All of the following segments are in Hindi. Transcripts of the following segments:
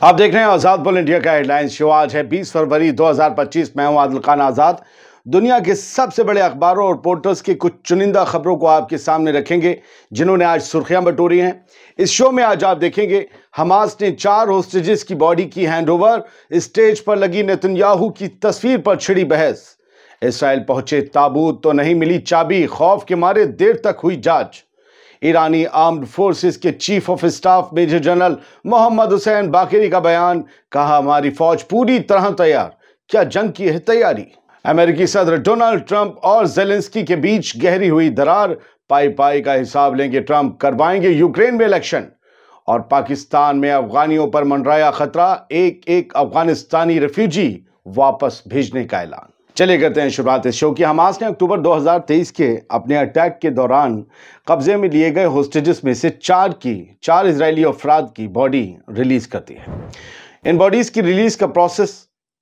आप देख रहे हैं आजाद बुल इंडिया का हेडलाइंस शो। आज है 20 फरवरी 2025। मैं हूं आदिल खान आजाद। दुनिया के सबसे बड़े अखबारों और पोर्टल्स की कुछ चुनिंदा खबरों को आपके सामने रखेंगे जिन्होंने आज सुर्खियां बटोरी हैं। इस शो में आज आप देखेंगे हमास ने 4 होस्टेजेस की बॉडी की हैंडओवर, स्टेज पर लगी नेतन्याहू की तस्वीर पर छिड़ी बहस, इसराइल पहुंचे ताबूत तो नहीं मिली चाबी, खौफ के मारे देर तक हुई जांच, ईरानी आर्म्ड फोर्सेस के chief of staff major general Mohammad Hossein Bagheri का बयान, कहा हमारी फौज पूरी तरह तैयार, क्या जंग की है तैयारी। अमेरिकी सदर डोनाल्ड ट्रंप और जेलेंस्की के बीच गहरी हुई दरार, पाई पाई का हिसाब लेंगे ट्रंप, करवाएंगे यूक्रेन में इलेक्शन। और पाकिस्तान में अफगानियों पर मंडराया खतरा, एक एक अफगानिस्तानी रेफ्यूजी वापस भेजने का ऐलान। चलिए करते हैं शुरुआत इस शो की। हमास ने अक्टूबर 2023 के अपने अटैक के दौरान कब्जे में लिए गए होस्टेजेस में से 4 इजरायली अफराद की बॉडी रिलीज कर दी है। इन बॉडीज की रिलीज का प्रोसेस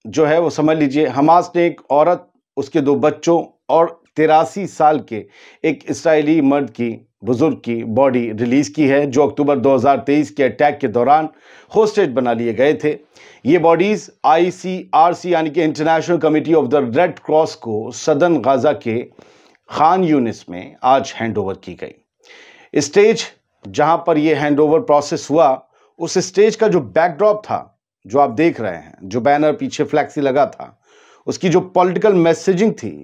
जो है वो समझ लीजिए। हमास ने एक औरत, उसके 2 बच्चों और 83 साल के एक इसराइली मर्द की, बुजुर्ग की बॉडी रिलीज की है जो अक्टूबर 2023 के अटैक के दौरान होस्टेज बना लिए गए थे। ये बॉडीज ICRC यानी कि international committee of the red cross को सदन गाजा के खान यूनिस में आज हैंडओवर की गई। स्टेज जहां पर यह हैंडओवर प्रोसेस हुआ, उस स्टेज का जो बैकड्रॉप था, जो आप देख रहे हैं, जो बैनर पीछे फ्लैक्सी लगा था, उसकी जो पॉलिटिकल मैसेजिंग थी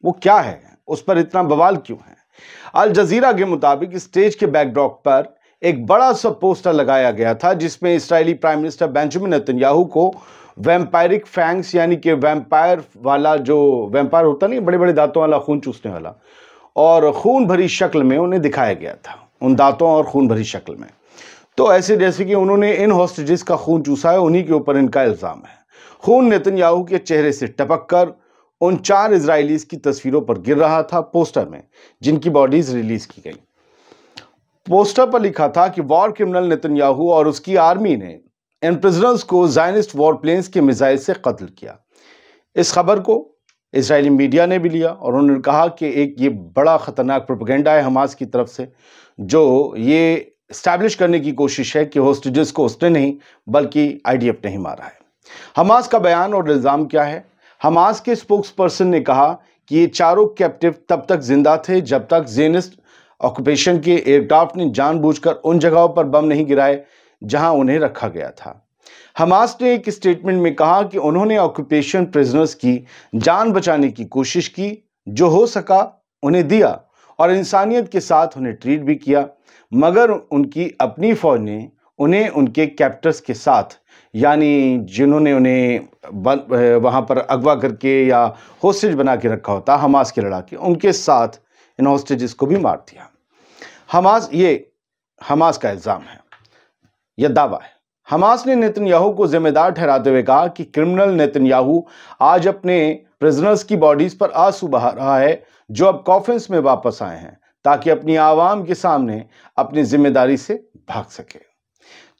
वो क्या है, उस पर इतना बवाल क्यों है। अल जजीरा के मुताबिक स्टेज के बैकड्रॉप पर एक बड़ा सा पोस्टर लगाया गया था जिसमें इस्राएली प्राइम मिनिस्टर बेंजामिन नेतन्याहू को वैम्पायरिक फैंग्स यानी कि वैम्पायर वाला, जो वैम्पायर होता नहीं, बड़े बड़े दांतों वाला, खून चूसने वाला, और खून भरी शक्ल में उन्हें दिखाया गया था, उन दांतों और खून भरी शक्ल में। तो ऐसे जैसे कि उन्होंने इन हॉस्टेजेस का खून चूसा है, उन्हीं के ऊपर इनका इल्जाम है। खून नेतन्याहू के चेहरे से टपक कर उन 4 इजरायलीज की तस्वीरों पर गिर रहा था पोस्टर में, जिनकी बॉडीज रिलीज की गई। पोस्टर पर लिखा था कि वॉर क्रिमिनल नेतन्याहू और उसकी आर्मी ने इन प्रिजनर्स को ज़ायनिस्ट वॉर प्लेन्स के मिसाइल से कत्ल किया। इस खबर को इजरायली मीडिया ने भी लिया और उन्होंने कहा कि एक ये बड़ा खतरनाक प्रोपेगेंडा है हमास की तरफ से, जो ये स्टैब्लिश करने की कोशिश है कि होस्टेजेस को उसने नहीं बल्कि IDF ने ही मारा है। हमास का बयान और इल्ज़ाम क्या है। हमास के स्पोक्स पर्सन ने कहा कि ये चारों कैप्टिव तब तक जिंदा थे जब तक ज़ियनिस्ट ऑक्यूपेशन के एयरक्राफ्ट ने जानबूझकर उन जगहों पर बम नहीं गिराए जहां उन्हें रखा गया था। हमास ने एक स्टेटमेंट में कहा कि उन्होंने ऑक्यूपेशन प्रिजनर्स की जान बचाने की कोशिश की, जो हो सका उन्हें दिया और इंसानियत के साथ उन्हें ट्रीट भी किया, मगर उनकी अपनी फौज ने उन्हें उनके कैप्टर्स के साथ, यानी जिन्होंने उन्हें वहां पर अगवा करके या होस्टेज बना के रखा होता हमास के लड़ाके, उनके साथ इन हॉस्टेजेस को भी मार दिया। हमास का इल्जाम है, यह दावा है। हमास ने नेतन्याहू को जिम्मेदार ठहराते हुए कहा कि क्रिमिनल नेतन्याहू आज अपने प्रिजनर्स की बॉडीज पर आंसू बहा रहा है जो अब कॉफिन्स में वापस आए हैं ताकि अपनी आवाम के सामने अपनी जिम्मेदारी से भाग सके।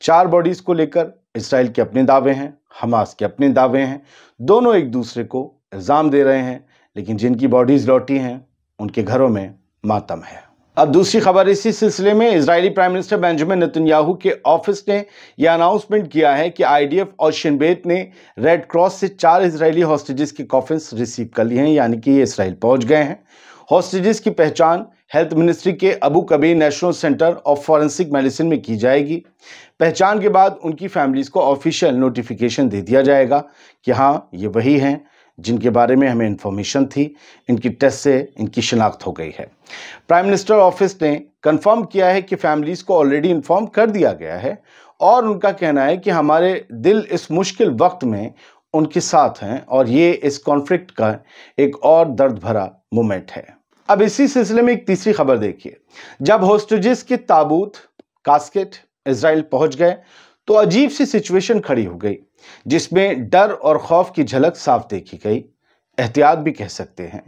4 बॉडीज को लेकर इसराइल के अपने दावे हैं, हमास के अपने दावे हैं, दोनों एक दूसरे को इल्जाम दे रहे हैं, लेकिन जिनकी बॉडीज लौटी हैं उनके घरों में मातम है। अब दूसरी खबर इसी सिलसिले में, Israeli prime minister Benjamin Netanyahu के ऑफिस ने यह अनाउंसमेंट किया है कि IDF और शिन बेत ने रेड क्रॉस से 4 इजरायली हॉस्टेजेस के कॉफिन्स रिसीव कर लिए हैं, यानी कि ये इसराइल पहुंच गए हैं। हॉस्टेजेस की पहचान हेल्थ मिनिस्ट्री के Abu Kabir national centre of forensic medicine में की जाएगी। पहचान के बाद उनकी फैमिलीज को ऑफिशियल नोटिफिकेशन दे दिया जाएगा कि हाँ, ये वही हैं जिनके बारे में हमें इंफॉर्मेशन थी, इनकी टेस्ट से इनकी शिनाख्त हो गई है। प्राइम मिनिस्टर ऑफिस ने कंफर्म किया है कि फैमिलीज को ऑलरेडी इन्फॉर्म कर दिया गया है और उनका कहना है कि हमारे दिल इस मुश्किल वक्त में उनके साथ हैं और ये इस कॉन्फ्लिक्ट का एक और दर्द भरा मोमेंट है। अब इसी सिलसिले में एक तीसरी खबर देखिए। जब होस्टेजेस के ताबूत, कास्केट इजराइल पहुंच गए तो अजीब सी सिचुएशन खड़ी हो गई जिसमें डर और खौफ की झलक साफ देखी गई, एहतियात भी कह सकते हैं।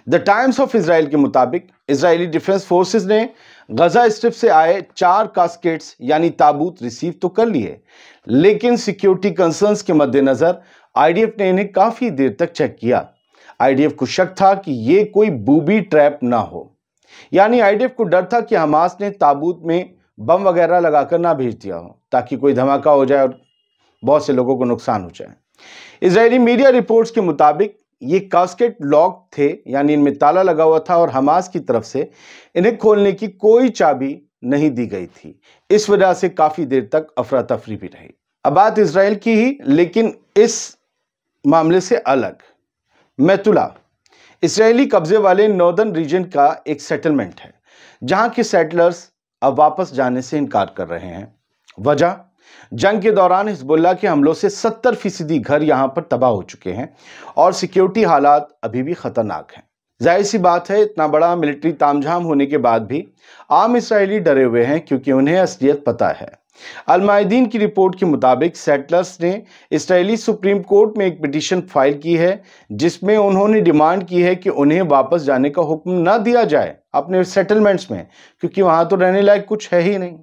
द टाइम्स ऑफ इजराइल के मुताबिक इजरायली डिफेंस फोर्सेस ने गजा स्ट्रिप से आए 4 कास्केट्स यानी ताबूत रिसीव तो कर लिए, लेकिन सिक्योरिटी कंसर्न्स के मद्देनजर IDF ने इन्हें काफी देर तक चेक किया। IDF को शक था कि ये कोई बूबी ट्रैप ना हो, यानी IDF को डर था कि हमास ने ताबूत में बम वगैरह लगाकर ना भेज दिया हो ताकि कोई धमाका हो जाए और बहुत से लोगों को नुकसान हो जाए। इजरायली मीडिया रिपोर्ट्स के मुताबिक ये कास्केट लॉक थे, यानी इनमें ताला लगा हुआ था और हमास की तरफ से इन्हें खोलने की कोई चाबी नहीं दी गई थी। इस वजह से काफी देर तक अफरा तफरी भी रही। अब बात इजराइल की ही, लेकिन इस मामले से अलग। मैतुला इजरायली कब्जे वाले नॉर्दर्न रीजन का एक सेटलमेंट है, जहां के सेटलर्स अब वापस जाने से इनकार कर रहे हैं। वजह, जंग के दौरान हिजबुल्लाह के हमलों से 70% घर यहां पर तबाह हो चुके हैं और सिक्योरिटी हालात अभी भी खतरनाक हैं। जाहिर सी बात है, इतना बड़ा मिलिट्री तामझाम होने के बाद भी आम इसराइली डरे हुए हैं, क्योंकि उन्हें असलियत पता है। अल-मायदीन की रिपोर्ट के मुताबिक सेटलर्स ने इस्राएली सुप्रीम कोर्ट में एक पिटीशन फाइल की है, जिसमें उन्होंने डिमांड की है कि उन्हें वापस जाने का हुक्म न दिया जाए अपने सेटलमेंट्स में, क्योंकि वहां तो रहने लायक कुछ है ही नहीं।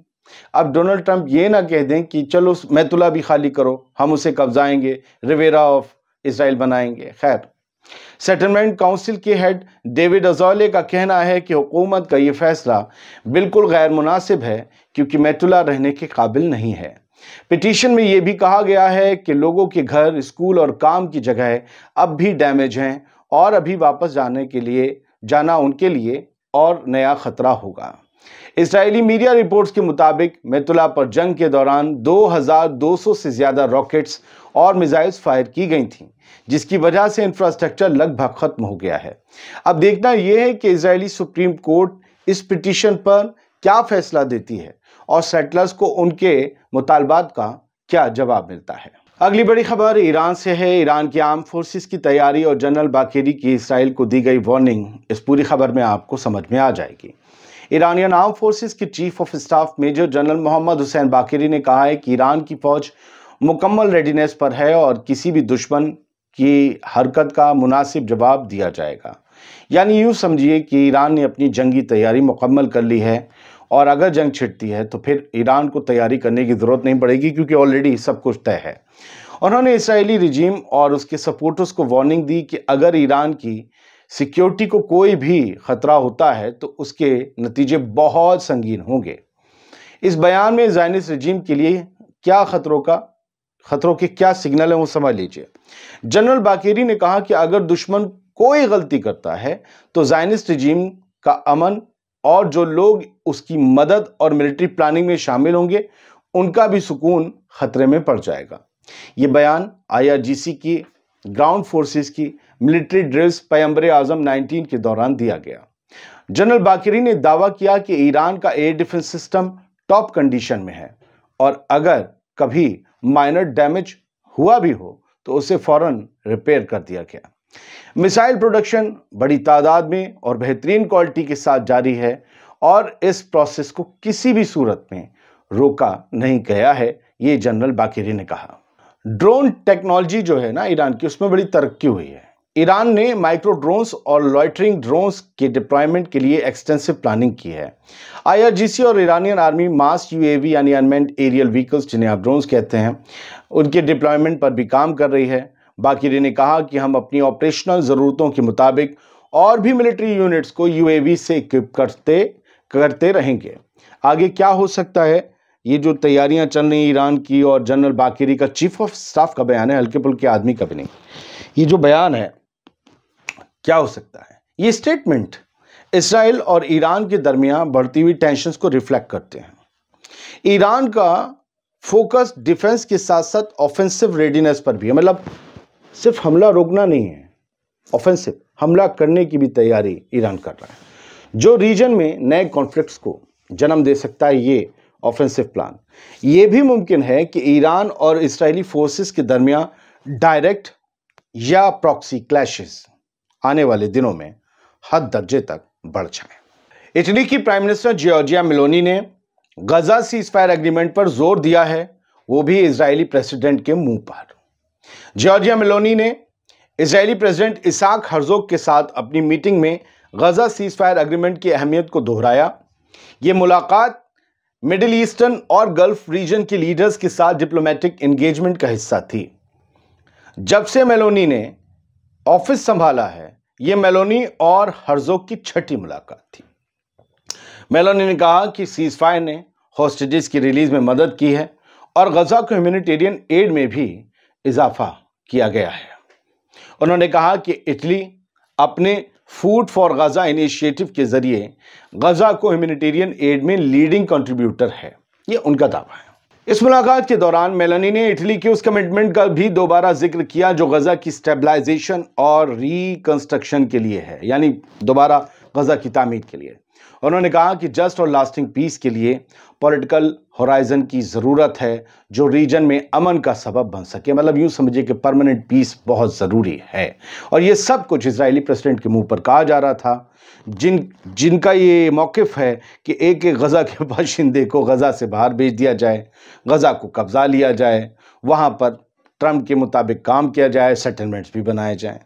अब डोनाल्ड ट्रंप ये ना कह दें कि चलो मैतुला भी खाली करो, हम उसे कब्जाएंगे, रिवेरा ऑफ इसराइल बनाएंगे। खैर, सेटलमेंट काउंसिल के हेड डेविड अज़ौले का कहना है कि हुकूमत का ये फैसला बिल्कुल गैर मुनासिब है, क्योंकि मैतुला रहने के काबिल नहीं है। पिटीशन में यह भी कहा गया है कि लोगों के घर, स्कूल और काम की जगह अब भी डैमेज हैं और अभी वापस जाना उनके लिए और नया खतरा होगा। इस्राएली मीडिया रिपोर्ट्स के मुताबिक मैतुला पर जंग के दौरान 2200 से ज्यादा रॉकेट्स और मिसाइल्स फायर की गई थीं, जिसकी वजह से इंफ्रास्ट्रक्चर लगभग खत्म हो गया है। अब देखना यह है कि इजरायली सुप्रीम कोर्ट इस पिटीशन पर क्या फैसला देती है और सेटलर्स को उनके मुतालबात का क्या जवाब मिलता है। अगली बड़ी खबर ईरान से है। ईरान की आर्म फोर्सेस की तैयारी और जनरल बाकेरी की इसराइल को दी गई वार्निंग, इस पूरी खबर में आपको समझ में आ जाएगी। ईरानियन आर्म फोर्सेस के chief of staff major general Mohammad Hossein Bagheri ने कहा है कि ईरान की फौज मुकम्मल रेडीनेस पर है और किसी भी दुश्मन की हरकत का मुनासिब जवाब दिया जाएगा। यानी यूँ समझिए कि ईरान ने अपनी जंगी तैयारी मुकम्मल कर ली है और अगर जंग छिड़ती है तो फिर ईरान को तैयारी करने की ज़रूरत नहीं पड़ेगी, क्योंकि ऑलरेडी सब कुछ तय है। उन्होंने इसराइली रिजीम और उसके सपोर्टर्स को वार्निंग दी कि अगर ईरान की सिक्योरिटी को कोई भी खतरा होता है तो उसके नतीजे बहुत संगीन होंगे। इस बयान में ज़ायनिस्ट रिजीम के लिए क्या खतरों के क्या सिग्नल है वो समझ लीजिए। जनरल बाकेरी ने कहा कि अगर दुश्मन कोई गलती करता है तो ज़ायनिस्ट रिजीम का अमन और जो लोग उसकी मदद और मिलिट्री प्लानिंग में शामिल होंगे उनका भी सुकून खतरे में पड़ जाएगा। ये बयान IRGC की ग्राउंड फोर्सेस की मिलिट्री ड्रिल्स पैगंबर आजम 19 के दौरान दिया गया। जनरल बाकेरी ने दावा किया कि ईरान का air defence system top condition में है और अगर कभी माइनर डैमेज हुआ भी हो तो उसे फौरन रिपेयर कर दिया गया। मिसाइल प्रोडक्शन बड़ी तादाद में और बेहतरीन क्वालिटी के साथ जारी है और इस प्रोसेस को किसी भी सूरत में रोका नहीं गया है, ये जनरल बाकेरी ने कहा। ड्रोन टेक्नोलॉजी जो है ना ईरान की, उसमें बड़ी तरक्की हुई है। ईरान ने माइक्रो ड्रोन्स और लॉइटरिंग ड्रोन्स के डिप्लॉयमेंट के लिए एक्सटेंसिव प्लानिंग की है। IRGC और ईरानियन आर्मी मास UAV यानी अनमैन्ड एरियल व्हीकल्स, जिन्हें आप ड्रोन्स कहते हैं, उनके डिप्लॉयमेंट पर भी काम कर रही है। बाकेरी ने कहा कि हम अपनी ऑपरेशनल ज़रूरतों के मुताबिक और भी मिलिट्री यूनिट्स को UAV से इक्विप करते रहेंगे। आगे क्या हो सकता है, ये जो तैयारियां चल रही ईरान की और जनरल बाकेरी का चीफ ऑफ स्टाफ का बयान है, हल्के पुल्के आदमी का भी नहीं, ये जो बयान है क्या हो सकता है। ये स्टेटमेंट इसराइल और ईरान के दरमियान बढ़ती हुई टेंशन्स को रिफ्लेक्ट करते हैं। ईरान का फोकस डिफेंस के साथ साथ ऑफेंसिव रेडीनेस पर भी है, मतलब सिर्फ हमला रोकना नहीं है, ऑफेंसिव हमला करने की भी तैयारी ईरान कर रहा है, जो रीजन में नए कॉन्फ्लिक्ट्स को जन्म दे सकता है। ये ऑफेंसिव प्लान ये भी मुमकिन है कि ईरान और इस्राएली फोर्सेस के दरमियान डायरेक्ट या प्रॉक्सी क्लैशेस आने वाले दिनों में हद दर्जे तक बढ़ जाए। इटली की प्राइम मिनिस्टर जॉर्जिया मेलोनी ने गजा सीजफायर एग्रीमेंट पर जोर दिया है, वो भी इजरायली प्रेसिडेंट के मुंह पर। जॉर्जिया मेलोनी ने इजरायली प्रेसिडेंट इसाक हर्जोग के साथ अपनी मीटिंग में गजा सीजफायर एग्रीमेंट की अहमियत को दोहराया। ये मुलाकात मिडिल ईस्टर्न और गल्फ रीजन के लीडर्स के साथ डिप्लोमेटिक एंगेजमेंट का हिस्सा थी। जब से मेलोनी ने ऑफिस संभाला है, यह मेलोनी और हर्जोग की छठी मुलाकात थी। मेलोनी ने कहा कि सीजफायर ने हॉस्टेजेस की रिलीज में मदद की है और गजा को ह्यूमैनिटेरियन एड में भी इजाफा किया गया है। उन्होंने कहा कि इटली अपने फूड फॉर गजा इनिशिएटिव के जरिए गजा को ह्यूमैनिटेरियन एड में लीडिंग कंट्रीब्यूटर है, ये उनका दावा है। इस मुलाकात के दौरान मेलानी ने इटली के उस कमिटमेंट का भी दोबारा जिक्र किया जो गजा की स्टेबलाइजेशन और रिकंस्ट्रक्शन के लिए है, यानी दोबारा गजा की तामीर के लिए। उन्होंने कहा कि जस्ट और लास्टिंग पीस के लिए पॉलिटिकल होराइजन की ज़रूरत है जो रीजन में अमन का सबब बन सके। मतलब यूँ समझिए कि परमानेंट पीस बहुत ज़रूरी है, और ये सब कुछ इजरायली प्रेसिडेंट के मुंह पर कहा जा रहा था, जिनका ये मौक़िफ़ है कि एक एक गज़ा के बाशिंदे को गज़ा से बाहर भेज दिया जाए, गज़ा को कब्ज़ा लिया जाए, वहाँ पर ट्रंप के मुताबिक काम किया जाए, सेटलमेंट्स भी बनाए जाएँ।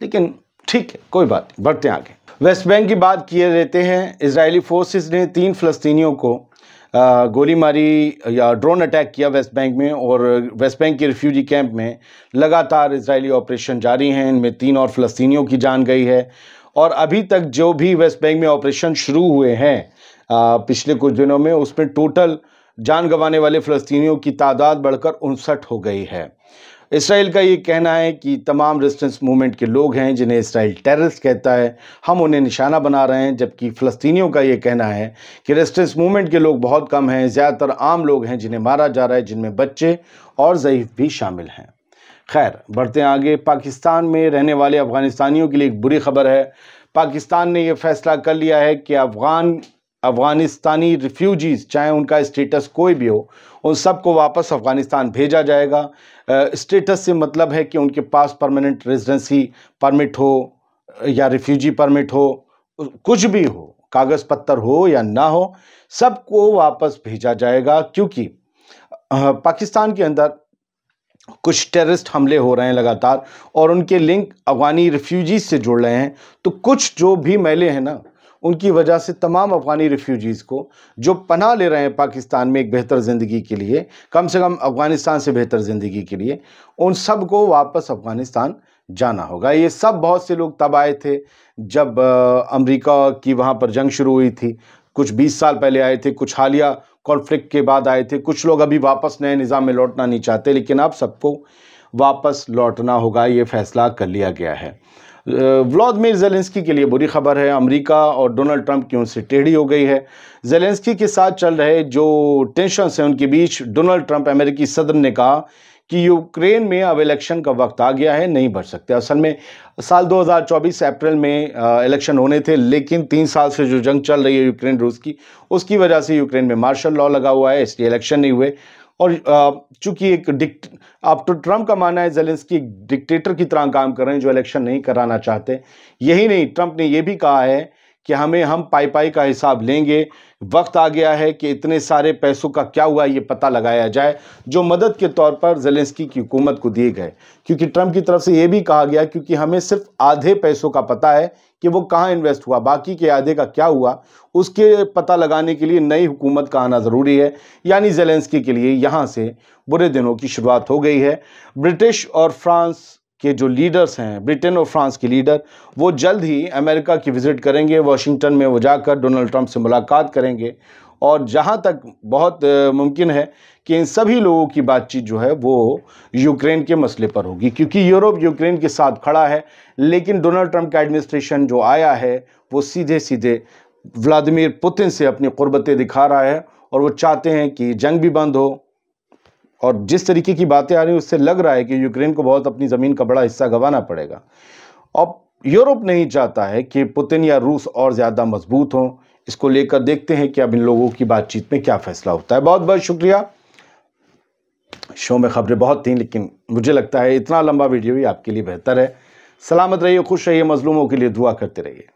लेकिन ठीक है, कोई बात नहीं, बढ़ते आगे। वेस्ट बैंक की बात किए रहते हैं। इजरायली फोर्सेस ने 3 फ़लस्तीनियों को गोली मारी या ड्रोन अटैक किया वेस्ट बैंक में, और वेस्ट बैंक के रिफ्यूजी कैंप में लगातार इजरायली ऑपरेशन जारी हैं। इनमें 3 और फ़लस्तीनियों की जान गई है, और अभी तक जो भी वेस्ट बैंक में ऑपरेशन शुरू हुए हैं पिछले कुछ दिनों में, उसमें टोटल जान गंवाने वाले फ़लस्तीनियों की तादाद बढ़कर 59 हो गई है। इसराइल का ये कहना है कि तमाम रेजिस्टेंस मूवमेंट के लोग हैं जिन्हें इसराइल टेररिस्ट कहता है, हम उन्हें निशाना बना रहे हैं, जबकि फ़लस्तीनियों का ये कहना है कि रेजिस्टेंस मूवमेंट के लोग बहुत कम हैं, ज़्यादातर आम लोग हैं जिन्हें मारा जा रहा है, जिनमें बच्चे और ज़ईफ़ भी शामिल हैं। खैर, बढ़ते हैं आगे। पाकिस्तान में रहने वाले अफ़गानिस्तानियों के लिए एक बुरी खबर है। पाकिस्तान ने यह फैसला कर लिया है कि अफ़गानिस्तानी रिफ्यूजीज़, चाहे उनका स्टेटस कोई भी हो, उन सबको वापस अफ़गानिस्तान भेजा जाएगा। स्टेटस से मतलब है कि उनके पास परमानेंट रेजिडेंसी परमिट हो या रिफ्यूजी परमिट हो, कुछ भी हो, कागज़ पत्तर हो या ना हो, सबको वापस भेजा जाएगा, क्योंकि पाकिस्तान के अंदर कुछ टेररिस्ट हमले हो रहे हैं लगातार, और उनके लिंक अफ़गानी रिफ्यूजीज़ से जुड़ रहे हैं। तो कुछ जो भी मैले हैं ना, उनकी वजह से तमाम अफ़गानी रिफ्यूजीज़ को जो पनाह ले रहे हैं पाकिस्तान में एक बेहतर ज़िंदगी के लिए, कम से कम अफ़गानिस्तान से बेहतर ज़िंदगी के लिए, उन सब को वापस अफ़गानिस्तान जाना होगा। ये सब बहुत से लोग तब आए थे जब अमेरिका की वहाँ पर जंग शुरू हुई थी, कुछ 20 साल पहले आए थे, कुछ हालिया कॉन्फ्लिक्ट के बाद आए थे, कुछ लोग अभी वापस नए निज़ाम में लौटना नहीं चाहते, लेकिन अब सबको वापस लौटना होगा, ये फैसला कर लिया गया है। व्लादिमीर ज़ेलेंस्की के लिए बुरी खबर है। अमेरिका और डोनाल्ड ट्रंप की उनसे टेढ़ी हो गई है। ज़ेलेंस्की के साथ चल रहे जो टेंशन्स हैं उनके बीच डोनाल्ड ट्रंप अमेरिकी सदर ने कहा कि यूक्रेन में अब इलेक्शन का वक्त आ गया है, नहीं बढ़ सकते। असल में साल 2024 अप्रैल में इलेक्शन होने थे, लेकिन 3 साल से जो जंग चल रही है यूक्रेन रूस की, उसकी वजह से यूक्रेन में मार्शल लॉ लगा हुआ है, इसलिए इलेक्शन नहीं हुए। और चूंकि अब तो ट्रंप का मानना है ज़ेलेंस्की एक डिक्टेटर की तरह काम कर रहे हैं जो इलेक्शन नहीं कराना चाहते। यही नहीं, ट्रंप ने यह भी कहा है कि हम पाई का हिसाब लेंगे, वक्त आ गया है कि इतने सारे पैसों का क्या हुआ ये पता लगाया जाए जो मदद के तौर पर ज़ेलेंस्की की हुकूमत को दिए गए। क्योंकि ट्रंप की तरफ से ये भी कहा गया क्योंकि हमें सिर्फ आधे पैसों का पता है कि वो कहाँ इन्वेस्ट हुआ, बाकी के आधे का क्या हुआ उसके पता लगाने के लिए नई हुकूमत का आना ज़रूरी है। यानी ज़ेलेंस्की के लिए यहाँ से बुरे दिनों की शुरुआत हो गई है। ब्रिटिश और फ्रांस के जो लीडर्स हैं, ब्रिटेन और फ्रांस के लीडर, वो जल्द ही अमेरिका की विज़िट करेंगे। वाशिंगटन में वो जाकर डोनाल्ड ट्रंप से मुलाकात करेंगे, और जहाँ तक बहुत मुमकिन है कि इन सभी लोगों की बातचीत जो है वो यूक्रेन के मसले पर होगी, क्योंकि यूरोप यूक्रेन के साथ खड़ा है। लेकिन डोनाल्ड ट्रंप का एडमिनिस्ट्रेशन जो आया है वो सीधे सीधे व्लादिमीर पुतिन से अपनी कुर्बतें दिखा रहा है, और वो चाहते हैं कि जंग भी बंद हो। और जिस तरीके की बातें आ रही हैं उससे लग रहा है कि यूक्रेन को बहुत अपनी ज़मीन का बड़ा हिस्सा गंवाना पड़ेगा। अब यूरोप नहीं चाहता है कि पुतिन या रूस और ज़्यादा मजबूत हों। इसको लेकर देखते हैं कि अब इन लोगों की बातचीत में क्या फ़ैसला होता है। बहुत बहुत शुक्रिया। शो में खबरें बहुत थीं, लेकिन मुझे लगता है इतना लंबा वीडियो ही आपके लिए बेहतर है। सलामत रहिए, खुश रहिए, मजलूमों के लिए दुआ करते रहिए।